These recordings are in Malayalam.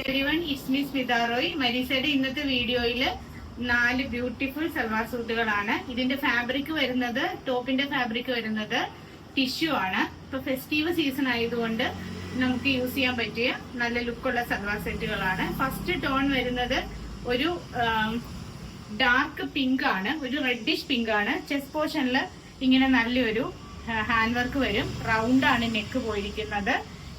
Everyone, it's me Smitha Roy. മരീസയുടെ ഇന്നത്തെ വീഡിയോയിൽ 4 ബ്യൂട്ടിഫുൾ സൽവാർ സൂട്ടുകളാണ്. ഇതിന്റെ ഫാബ്രിക് വരുന്നത്, ടോപ്പിന്റെ ഫാബ്രിക് വരുന്നത് ടിഷ്യൂ ആണ്. ഇപ്പൊ ഫെസ്റ്റീവ് സീസൺ ആയതുകൊണ്ട് നമുക്ക് യൂസ് ചെയ്യാൻ പറ്റിയ നല്ല ലുക്കുള്ള സൽവാർ സെറ്റുകളാണ്. ഫസ്റ്റ് ടോൺ വരുന്നത് ഒരു ഡാർക്ക് പിങ്ക് ആണ്, ഒരു റെഡിഷ് പിങ്ക് ആണ്. ചെസ്റ്റ് പോർഷനിൽ ഇങ്ങനെ നല്ലൊരു ഹാൻഡ് വർക്ക് വരും. റൗണ്ട് ആണ് നെക്ക് പോയിരിക്കുന്നത്.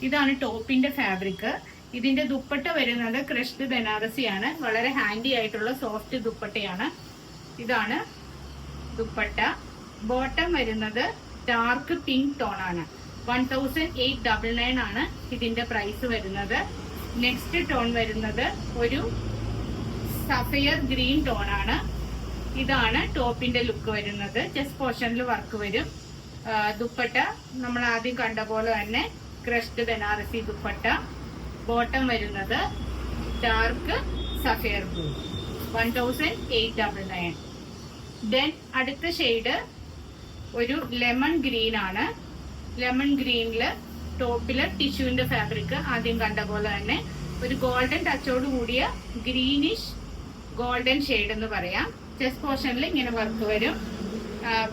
ഇതാണ് ടോപ്പിന്റെ ഫാബ്രിക്. ഇതിന്റെ ദുപ്പട്ട വരുന്നത് ക്രഷ്ഡ് ബനാറസി ആണ്. വളരെ ഹാൻഡി ആയിട്ടുള്ള സോഫ്റ്റ് ദുപ്പട്ടയാണ്. ഇതാണ് ദുപ്പട്ട. ബോട്ടം വരുന്നത് ഡാർക്ക് പിങ്ക് ടോൺ ആണ്. 1899 ആണ് ഇതിന്റെ പ്രൈസ് വരുന്നത്. നെക്സ്റ്റ് ടോൺ വരുന്നത് ഒരു സഫയർ ഗ്രീൻ ടോൺ ആണ്. ഇതാണ് ടോപ്പിന്റെ ലുക്ക് വരുന്നത്. ചെസ്റ്റ് പോർഷനിൽ വർക്ക് വരും. ദുപ്പട്ട നമ്മൾ ആദ്യം കണ്ട പോലെ തന്നെ ക്രഷ്ഡ് ബനാറസി ദുപ്പട്ട. ബോട്ടം വരുന്നത് ഡാർക്ക് സഫയർ ബ്ലൂ. 1899. ദെൻ അടുത്ത ഷെയ്ഡ് ഒരു ലെമൺ ഗ്രീൻ ആണ്. ലെമൺ ഗ്രീനില് ടോപ്പില് ടിഷ്യൂവിന്റെ ഫാബ്രിക് ആദ്യം കണ്ട പോലെ തന്നെ ഒരു ഗോൾഡൻ ടച്ചോട് കൂടിയ ഗ്രീനിഷ് ഗോൾഡൻ ഷെയ്ഡ് എന്ന് പറയാം. ചെസ്റ്റ് പോർഷനിൽ ഇങ്ങനെ വർക്ക് വരും.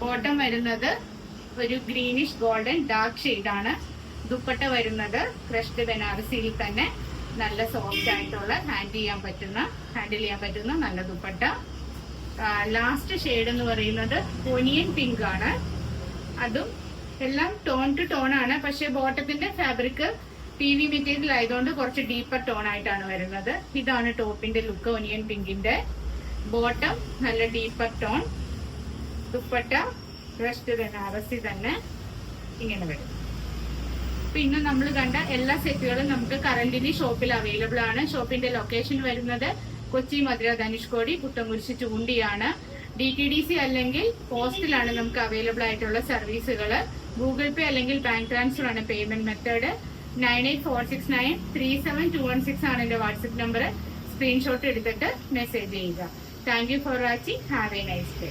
ബോട്ടം വരുന്നത് ഒരു ഗ്രീനിഷ് ഗോൾഡൻ ഡാർക്ക് ഷെയ്ഡാണ്. ദുപ്പട്ട വരുന്നത് ക്രഷ്ഡ് ബനാറസിയിൽ തന്നെ നല്ല സോഫ്റ്റ് ആയിട്ടുള്ള ഹാൻഡിൽ ചെയ്യാൻ പറ്റുന്ന നല്ല ദുപ്പട്ട. ലാസ്റ്റ് ഷെയ്ഡ് എന്ന് പറയുന്നത് ഒനിയൻ പിങ്ക് ആണ്. അതും എല്ലാം ടോൺ ടു ടോൺ ആണ്. പക്ഷെ ബോട്ടത്തിന്റെ ഫാബ്രിക് PV മെറ്റീരിയൽ ആയതുകൊണ്ട് കുറച്ച് ഡീപ്പർ ടോൺ ആയിട്ടാണ് വരുന്നത്. ഇതാണ് ടോപ്പിന്റെ ലുക്ക് ഒനിയൻ പിങ്കിന്റെ. ബോട്ടം നല്ല deeper tone. Dupatta crushed Banarasi തന്നെ ഇങ്ങനെ വരും. പിന്നെ നമ്മൾ കണ്ട എല്ലാ സെറ്റുകളും നമുക്ക് കറന്റിലി ഷോപ്പിൽ അവൈലബിൾ ആണ്. ഷോപ്പിന്റെ ലൊക്കേഷൻ വരുന്നത് കൊച്ചി, മധുര, ധനുഷ്കോടി, പുത്തൻകുരിശ്, ചൂണ്ടിയാണ്. DTDC അല്ലെങ്കിൽ പോസ്റ്റിലാണ് നമുക്ക് അവൈലബിൾ ആയിട്ടുള്ള സർവീസുകൾ. ഗൂഗിൾ പേ അല്ലെങ്കിൽ ബാങ്ക് ട്രാൻസ്ഫർ ആണ് പേയ്മെന്റ് മെത്തേഡ്. 9846937216 ആണ് എന്റെ വാട്സ്ആപ്പ് നമ്പർ. സ്ക്രീൻഷോട്ട് എടുത്തിട്ട് മെസ്സേജ് ചെയ്യുക. Thank you for watching. Have A nice day.